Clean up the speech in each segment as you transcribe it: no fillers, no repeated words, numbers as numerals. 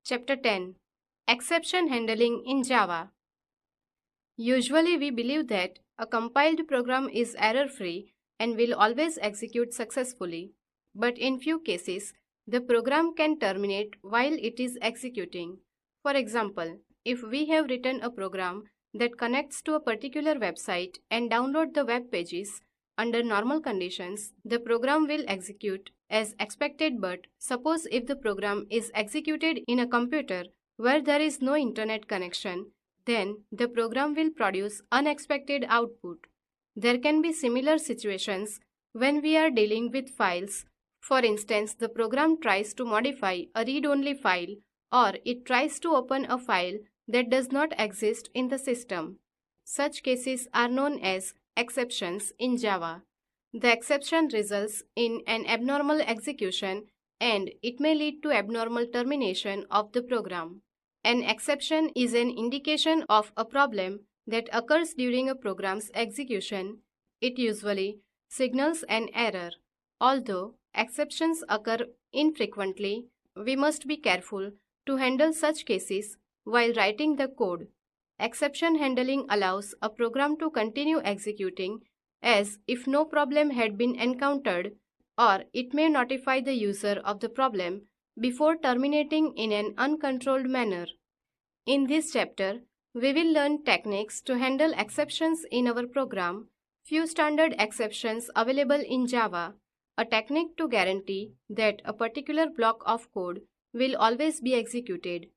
Chapter 10. Exception Handling in Java. Usually we believe that a compiled program is error-free and will always execute successfully. But in few cases, the program can terminate while it is executing. For example, if we have written a program that connects to a particular website and download the web pages, under normal conditions, the program will execute as expected, but suppose if the program is executed in a computer where there is no internet connection, then the program will produce unexpected output. There can be similar situations when we are dealing with files. For instance, the program tries to modify a read-only file or it tries to open a file that does not exist in the system. Such cases are known as exceptions in Java. The exception results in an abnormal execution and it may lead to abnormal termination of the program. An exception is an indication of a problem that occurs during a program's execution. It usually signals an error. Although exceptions occur infrequently, we must be careful to handle such cases while writing the code. Exception handling allows a program to continue executing as if no problem had been encountered, or it may notify the user of the problem before terminating in an uncontrolled manner. In this chapter, we will learn techniques to handle exceptions in our program, few standard exceptions available in Java, a technique to guarantee that a particular block of code will always be executed,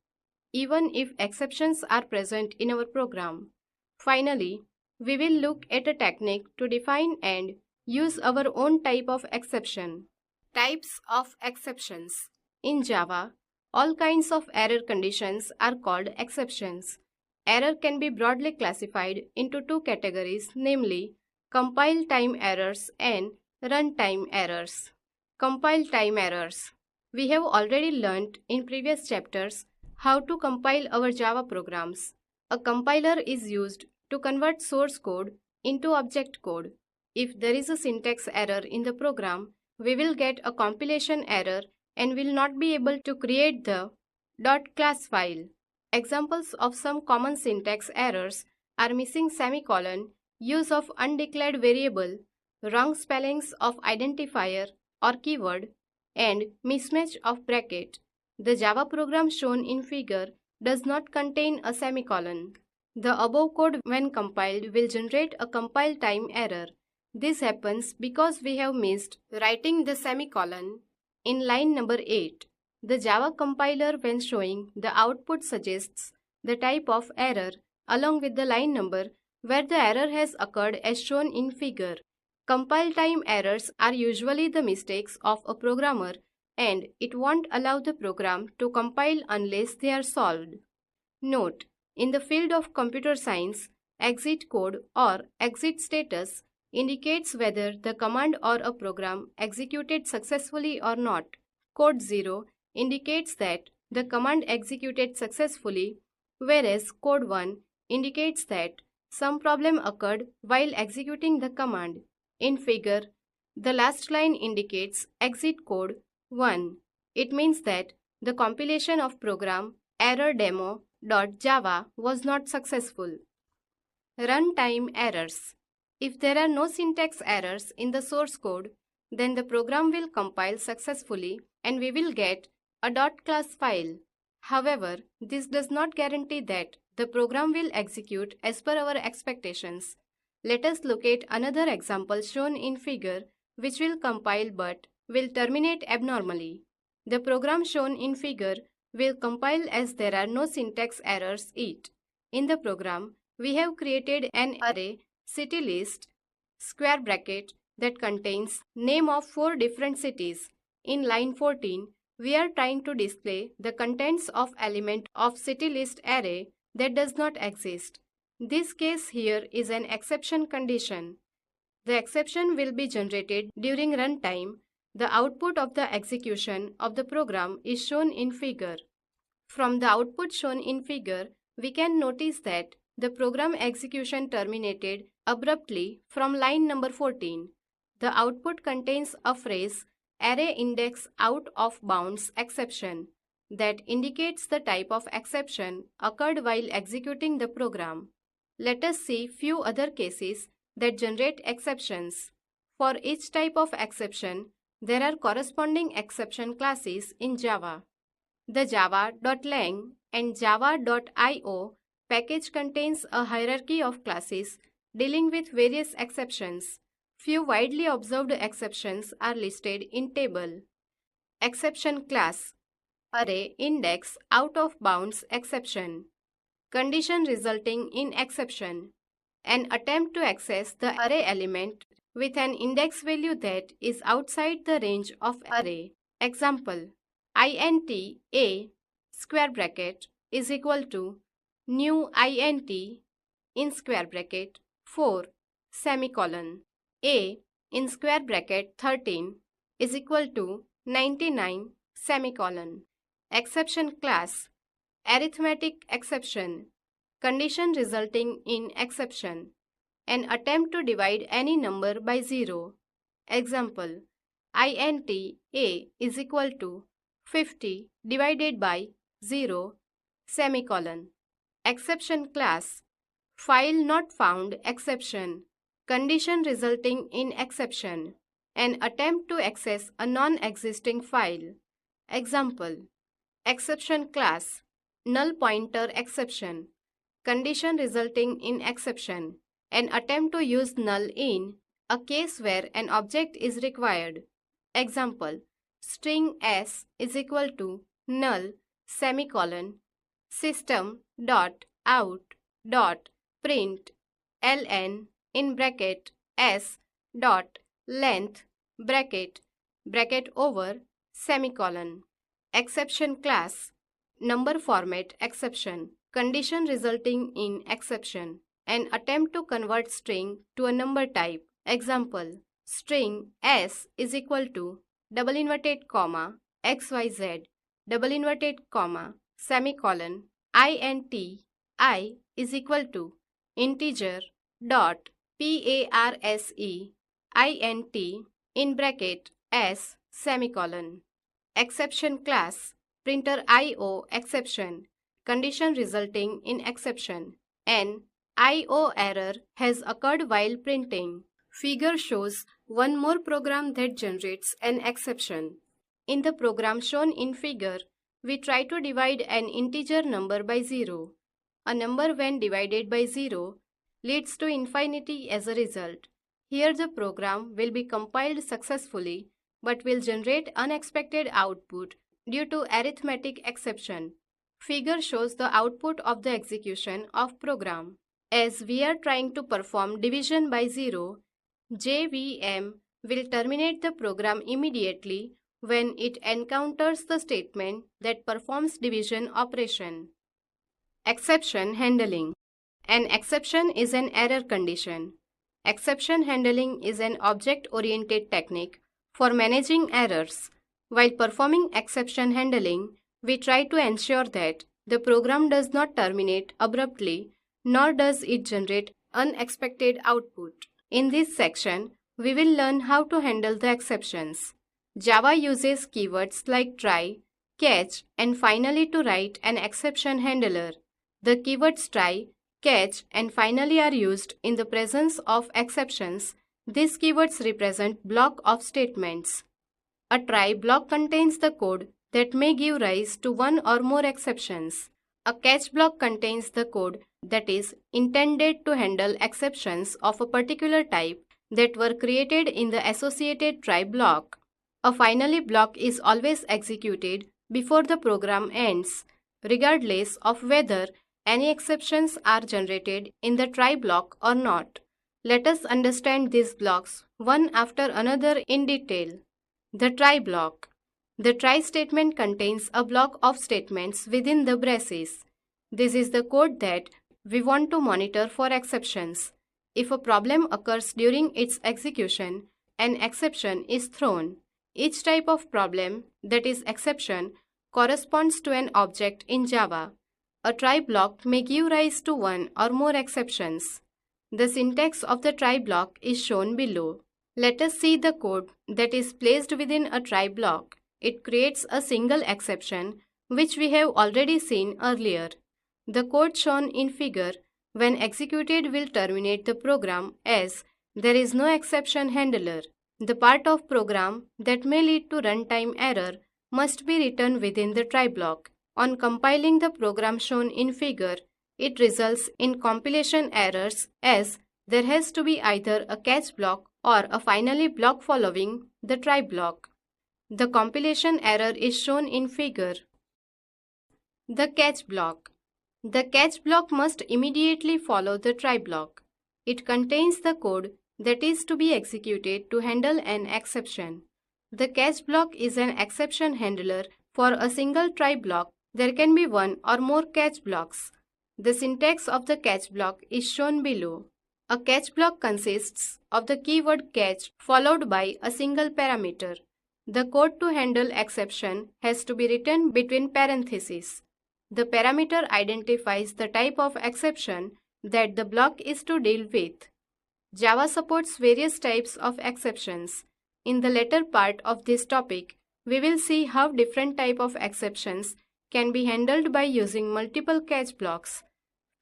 even if exceptions are present in our program. Finally, we will look at a technique to define and use our own type of exception. Types of exceptions. In Java, all kinds of error conditions are called exceptions. Error can be broadly classified into two categories, namely compile time errors and runtime errors. Compile time errors. We have already learnt in previous chapters how to compile our Java programs. A compiler is used to convert source code into object code. If there is a syntax error in the program, we will get a compilation error and will not be able to create the .class file. Examples of some common syntax errors are missing semicolon, use of undeclared variable, wrong spellings of identifier or keyword, and mismatch of bracket. The Java program shown in figure does not contain a semicolon. The above code when compiled will generate a compile time error. This happens because we have missed writing the semicolon in line number 8. The Java compiler when showing the output suggests the type of error along with the line number where the error has occurred as shown in figure. Compile time errors are usually the mistakes of a programmer and it won't allow the program to compile unless they are solved. Note: in the field of computer science, exit code or exit status indicates whether the command or a program executed successfully or not. Code 0 indicates that the command executed successfully, whereas code 1 indicates that some problem occurred while executing the command. In figure, the last line indicates exit code 1. It means that the compilation of program errordemo.java was not successful. Runtime errors. If there are no syntax errors in the source code, then the program will compile successfully and we will get a .class file. However, this does not guarantee that the program will execute as per our expectations. Let us look at another example shown in figure which will compile but will terminate abnormally. The program shown in figure will compile as there are no syntax errors yet. In the program, we have created an array city list square bracket that contains name of 4 different cities. In line 14, we are trying to display the contents of element of city list array that does not exist. This case here is an exception condition. The exception will be generated during runtime. The output of the execution of the program is shown in figure. From the output shown in figure, we can notice that the program execution terminated abruptly from line number 14. The output contains a phrase array index out of bounds exception. that indicates the type of exception occurred while executing the program. Let us see few other cases that generate exceptions. For each type of exception, there are corresponding exception classes in Java. The java.lang and java.io package contains a hierarchy of classes dealing with various exceptions. Few widely observed exceptions are listed in table. Exception class: array index out of bounds exception. Condition resulting in exception: an attempt to access the array element with an index value that is outside the range of array. Example: int a square bracket is equal to new int in square bracket 4 semicolon. A in square bracket 13 is equal to 99 semicolon. Exception class: arithmetic exception. Condition resulting in exception: an attempt to divide any number by 0. Example: int a is equal to 50 divided by 0 semicolon. Exception class: file not found exception. Condition resulting in exception: an attempt to access a non-existing file. Example: exception class: null pointer exception. Condition resulting in exception: an attempt to use null in a case where an object is required. Example: string s is equal to null semicolon system dot out dot print ln in bracket s dot length bracket over semicolon. Exception class: number format exception. Condition resulting in exception: an attempt to convert string to a number type. Example: string s is equal to double inverted comma xyz double inverted comma semicolon int I is equal to integer dot parse int in bracket s semicolon. Exception class: printer IO exception. Condition resulting in exception: an IO error has occurred while printing. Figure shows one more program that generates an exception. In the program shown in figure, we try to divide an integer number by 0. A number when divided by 0 leads to infinity as a result. Here the program will be compiled successfully but will generate unexpected output due to arithmetic exception. Figure shows the output of the execution of program. As we are trying to perform division by 0, JVM will terminate the program immediately when it encounters the statement that performs division operation. Exception handling. An exception is an error condition. Exception handling is an object-oriented technique for managing errors. While performing exception handling, we try to ensure that the program does not terminate abruptly, nor does it generate unexpected output. In this section, we will learn how to handle the exceptions. Java uses keywords like try, catch, and finally to write an exception handler. The keywords try, catch, and finally are used in the presence of exceptions. These keywords represent block of statements. A try block contains the code that may give rise to one or more exceptions. A catch block contains the code that is intended to handle exceptions of a particular type that were created in the associated try block. A finally block is always executed before the program ends, regardless of whether any exceptions are generated in the try block or not. Let us understand these blocks one after another in detail. The try block. The try statement contains a block of statements within the braces. This is the code that we want to monitor for exceptions. If a problem occurs during its execution, an exception is thrown. Each type of problem, that is exception, corresponds to an object in Java. A try block may give rise to one or more exceptions. The syntax of the try block is shown below. Let us see the code that is placed within a try block. It creates a single exception which we have already seen earlier. The code shown in figure, when executed, will terminate the program as there is no exception handler. The part of program that may lead to runtime error must be written within the try block. On compiling the program shown in figure, it results in compilation errors as there has to be either a catch block or a finally block following the try block. The compilation error is shown in figure. The catch block. The catch block must immediately follow the try block. It contains the code that is to be executed to handle an exception. The catch block is an exception handler for a single try block. There can be one or more catch blocks. The syntax of the catch block is shown below. A catch block consists of the keyword catch followed by a single parameter. The code to handle exception has to be written between parentheses. The parameter identifies the type of exception that the block is to deal with. Java supports various types of exceptions. In the later part of this topic, we will see how different types of exceptions can be handled by using multiple catch blocks.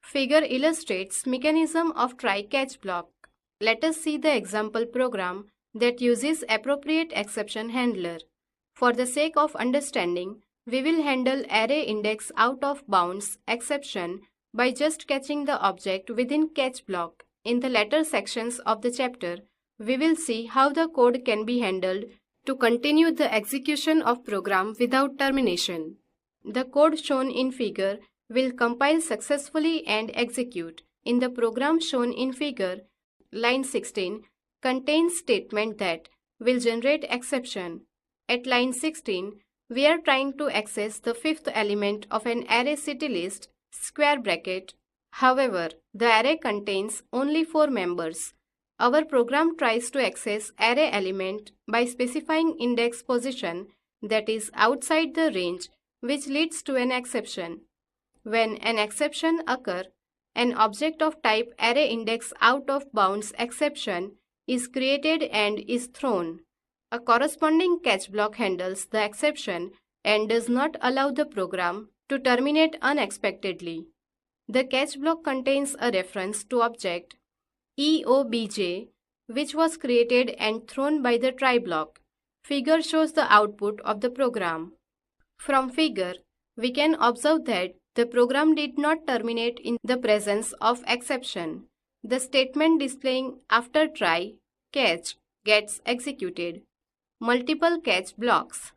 Figure illustrates mechanism of try-catch block. Let us see the example program that uses appropriate exception handler. For the sake of understanding, we will handle array index out of bounds exception by just catching the object within catch block. In the later sections of the chapter, we will see how the code can be handled to continue the execution of program without termination. The code shown in figure will compile successfully and execute. In the program shown in figure, line 16 contains statement that will generate exception. At line 16, we are trying to access the fifth element of an array city list, square bracket. However, the array contains only 4 members. Our program tries to access array element by specifying index position that is outside the range, which leads to an exception. When an exception occurs, an object of type array index out of bounds exception is created and is thrown. A corresponding catch block handles the exception and does not allow the program to terminate unexpectedly. The catch block contains a reference to object EOBJ, which was created and thrown by the try block. Figure shows the output of the program. From figure, we can observe that the program did not terminate in the presence of exception. The statement displaying after try, catch gets executed. Multiple catch blocks.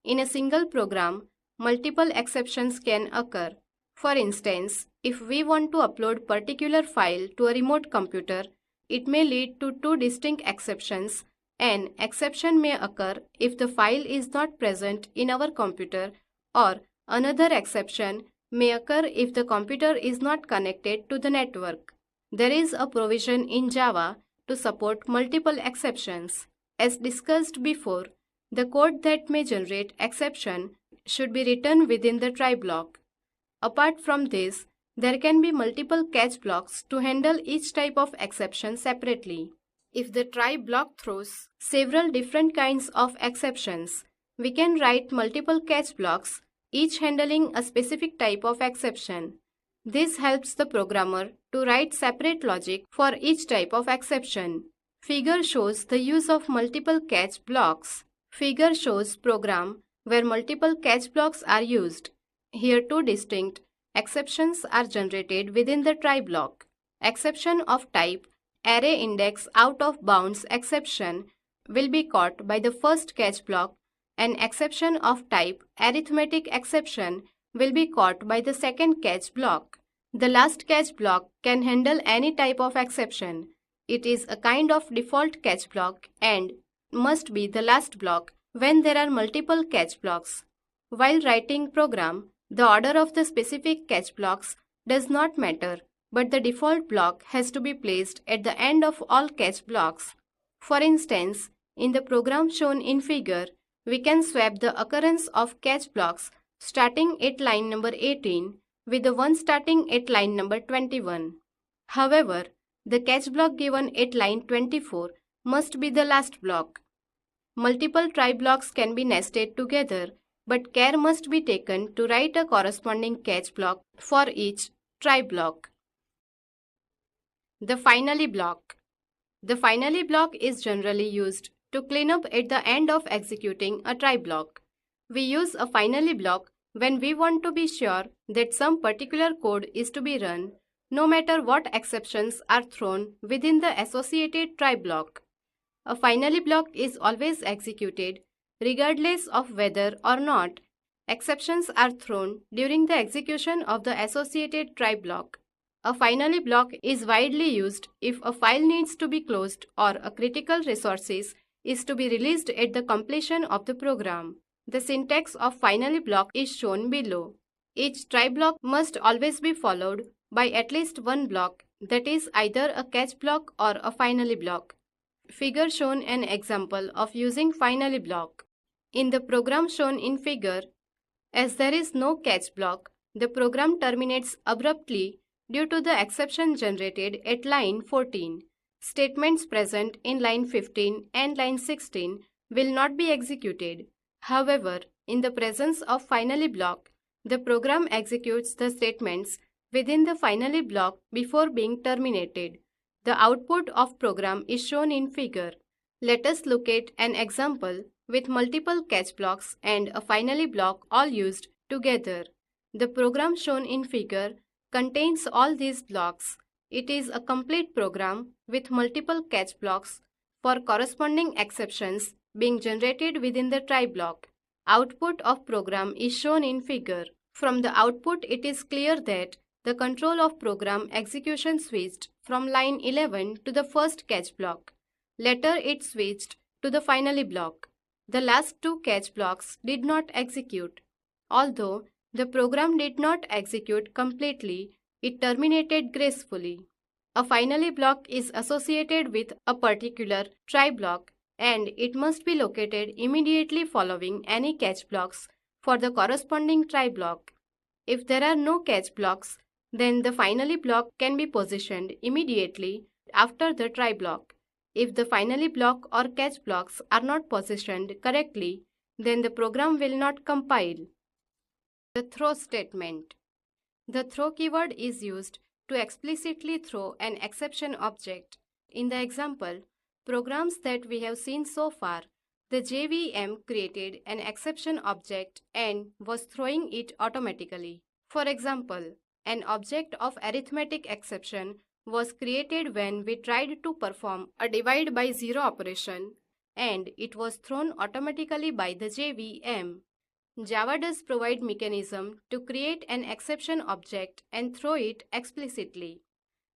In a single program, multiple exceptions can occur. For instance, if we want to upload particular file to a remote computer, it may lead to 2 distinct exceptions. An exception may occur if the file is not present in our computer, or another exception may occur if the computer is not connected to the network. There is a provision in Java to support multiple exceptions. As discussed before, the code that may generate exception should be written within the try block. Apart from this, there can be multiple catch blocks to handle each type of exception separately. If the try block throws several different kinds of exceptions, we can write multiple catch blocks, each handling a specific type of exception. This helps the programmer to write separate logic for each type of exception. Figure shows the use of multiple catch blocks. Figure shows program where multiple catch blocks are used. Here 2 distinct exceptions are generated within the try block. Exception of type array index out of bounds exception will be caught by the first catch block, and exception of type arithmetic exception will be caught by the second catch block. The last catch block can handle any type of exception. It is a kind of default catch block and must be the last block when there are multiple catch blocks. While writing program, the order of the specific catch blocks does not matter, but the default block has to be placed at the end of all catch blocks. For instance, in the program shown in figure, we can swap the occurrence of catch blocks starting at line number 18 with the one starting at line number 21. However, the catch block given at line 24 must be the last block. Multiple try blocks can be nested together but care must be taken to write a corresponding catch block for each try block. The finally block. The finally block is generally used to clean up at the end of executing a try block. We use a finally block when we want to be sure that some particular code is to be run, no matter what exceptions are thrown within the associated try block. A finally block is always executed regardless of whether or not exceptions are thrown during the execution of the associated try block. A finally block is widely used if a file needs to be closed or a critical resources is to be released at the completion of the program. The syntax of finally block is shown below. Each try block must always be followed by at least one block, that is either a catch block or a finally block. Figure shown an example of using finally block. In the program shown in figure, as there is no catch block, the program terminates abruptly due to the exception generated at line 14. Statements present in line 15 and line 16 will not be executed. However, in the presence of finally block, the program executes the statements within the finally block before being terminated. The output of program is shown in figure. Let us look at an example with multiple catch blocks and a finally block all used together. The program shown in figure contains all these blocks. It is a complete program with multiple catch blocks for corresponding exceptions being generated within the try block. Output of program is shown in figure. From the output, it is clear that the control of program execution switched from line 11 to the first catch block. Later, it switched to the finally block. The last two catch blocks did not execute. Although the program did not execute completely, it terminated gracefully. A finally block is associated with a particular try block and it must be located immediately following any catch blocks for the corresponding try block. If there are no catch blocks, then the finally block can be positioned immediately after the try block. If the finally block or catch blocks are not positioned correctly, then the program will not compile. The throw statement. The throw keyword is used to explicitly throw an exception object. In the example, programs that we have seen so far, the JVM created an exception object and was throwing it automatically. For example, an object of arithmetic exception was created when we tried to perform a divide by zero operation and it was thrown automatically by the JVM. Java does provide mechanism to create an exception object and throw it explicitly.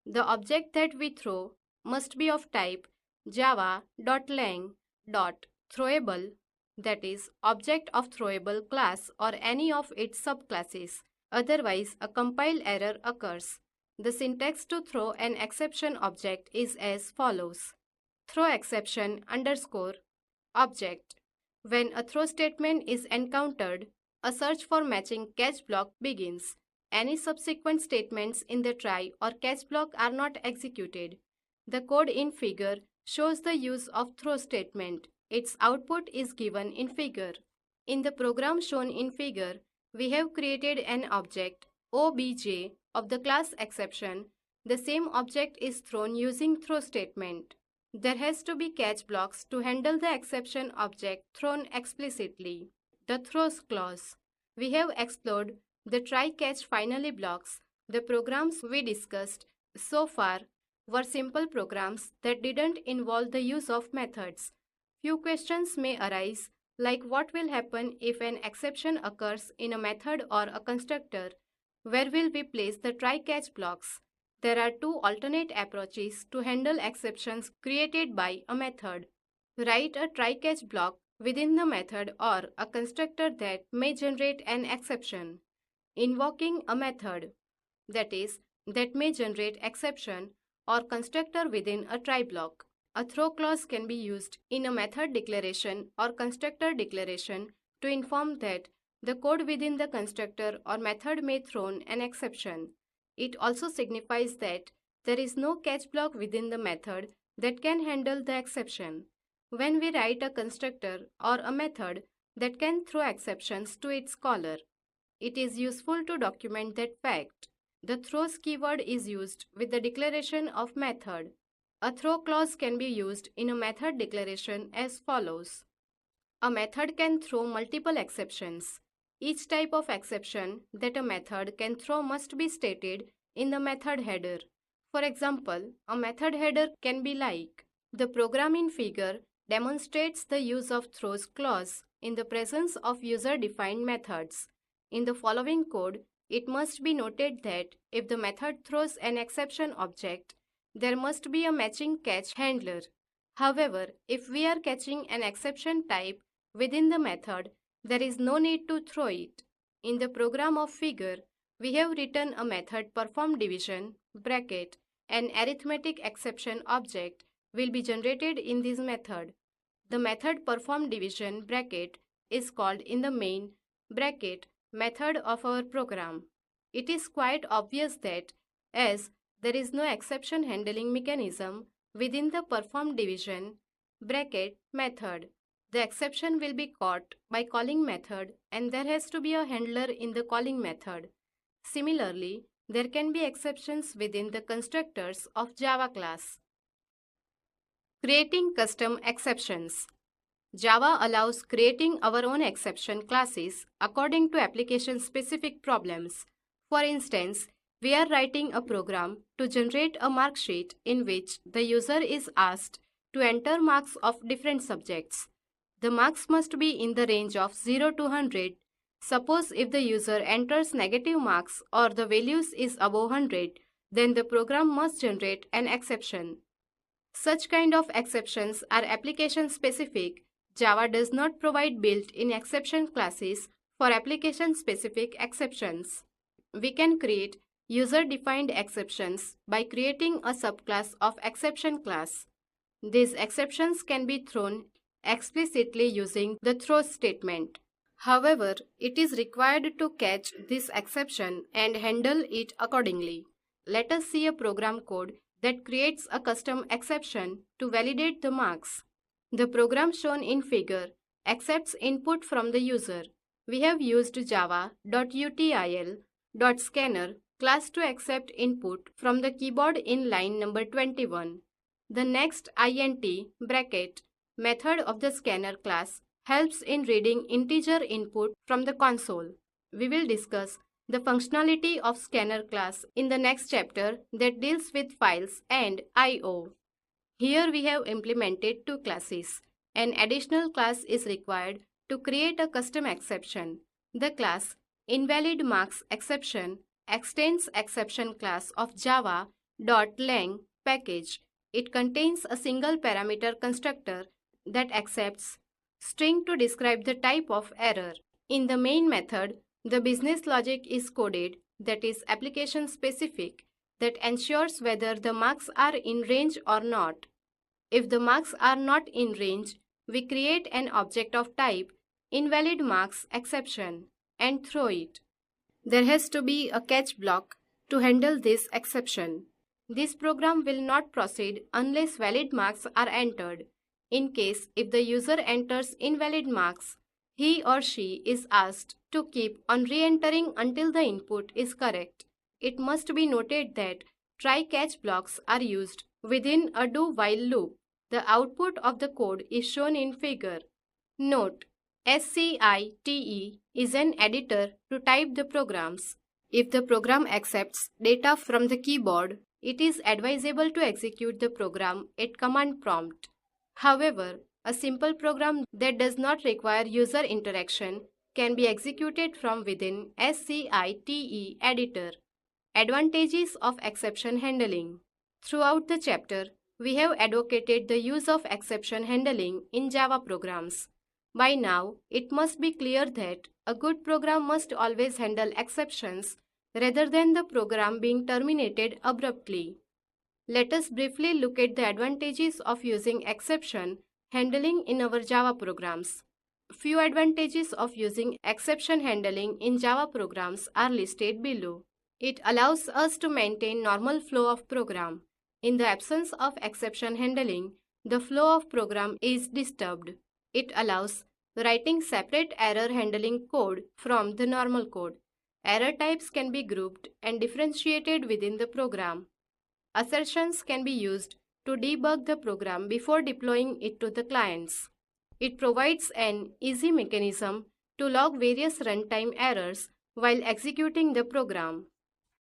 The object that we throw must be of type java.lang.throwable, that is, object of throwable class or any of its subclasses. Otherwise, a compile error occurs. The syntax to throw an exception object is as follows. Throw exception underscore object. When a throw statement is encountered, a search for matching catch block begins. Any subsequent statements in the try or catch block are not executed. The code in figure shows the use of throw statement. Its output is given in figure. In the program shown in figure, we have created an object obj of the class exception. The same object is thrown using throw statement. There has to be catch blocks to handle the exception object thrown explicitly. The throws clause. We have explored the try-catch finally blocks. The programs we discussed so far were simple programs that didn't involve the use of methods. Few questions may arise, like what will happen if an exception occurs in a method or a constructor? Where will we place the try-catch blocks? There are two alternate approaches to handle exceptions created by a method. Write a try-catch block within the method or a constructor that may generate an exception. Invoking a method, that is, that may generate exception or constructor within a try block. A throw clause can be used in a method declaration or constructor declaration to inform that the code within the constructor or method may throw an exception. It also signifies that there is no catch block within the method that can handle the exception. When we write a constructor or a method that can throw exceptions to its caller. It is useful to document that fact. The throws keyword is used with the declaration of method. A throw clause can be used in a method declaration as follows. A method can throw multiple exceptions. Each type of exception that a method can throw must be stated in the method header. For example, a method header can be like, the program in figure demonstrates the use of throws clause in the presence of user-defined methods. In the following code, it must be noted that if the method throws an exception object, there must be a matching catch handler. However, if we are catching an exception type within the method, there is no need to throw it. In the program of figure, we have written a method perform division, bracket, an arithmetic exception object will be generated in this method. The method perform division, bracket, is called in the main, bracket, method of our program. It is quite obvious that, as there is no exception handling mechanism within the perform division, bracket, method, the exception will be caught by calling method and there has to be a handler in the calling method. Similarly, there can be exceptions within the constructors of Java class. Creating custom exceptions. Java allows creating our own exception classes according to application-specific problems. For instance, we are writing a program to generate a mark sheet in which the user is asked to enter marks of different subjects. The marks must be in the range of 0 to 100. Suppose if the user enters negative marks or the values is above 100, then the program must generate an exception. Such kind of exceptions are application-specific. Java does not provide built-in exception classes for application-specific exceptions. We can create user-defined exceptions by creating a subclass of exception class. These exceptions can be thrown explicitly using the throw statement. However, it is required to catch this exception and handle it accordingly. Let us see a program code that creates a custom exception to validate the marks. The program shown in figure accepts input from the user. We have used java.util.scanner class to accept input from the keyboard in line number 21. The next int bracket method of the scanner class helps in reading integer input from the console. We will discuss the functionality of scanner class in the next chapter that deals with files and I/O. Here we have implemented two classes. An additional class is required to create a custom exception. The class InvalidMarksException extends exception class of java.lang package. It contains a single parameter constructor that accepts string to describe the type of error. In the main method, the business logic is coded, that is application specific, that ensures whether the marks are in range or not. If the marks are not in range, we create an object of type InvalidMarksException and throw it. There has to be a catch block to handle this exception. This program will not proceed unless valid marks are entered. In case if the user enters invalid marks, he or she is asked to keep on re-entering until the input is correct. It must be noted that try-catch blocks are used within a do-while loop. The output of the code is shown in figure. Note: SCITE is an editor to type the programs. If the program accepts data from the keyboard, it is advisable to execute the program at command prompt. However, a simple program that does not require user interaction can be executed from within SCITE editor. Advantages of exception handling. Throughout the chapter, we have advocated the use of exception handling in Java programs. By now, it must be clear that a good program must always handle exceptions rather than the program being terminated abruptly. Let us briefly look at the advantages of using exception handling in our Java programs. Few advantages of using exception handling in Java programs are listed below. It allows us to maintain normal flow of program. In the absence of exception handling, the flow of program is disturbed. It allows Writing separate error handling code from the normal code. Error types can be grouped and differentiated within the program. Assertions can be used to debug the program before deploying it to the clients. It provides an easy mechanism to log various runtime errors while executing the program.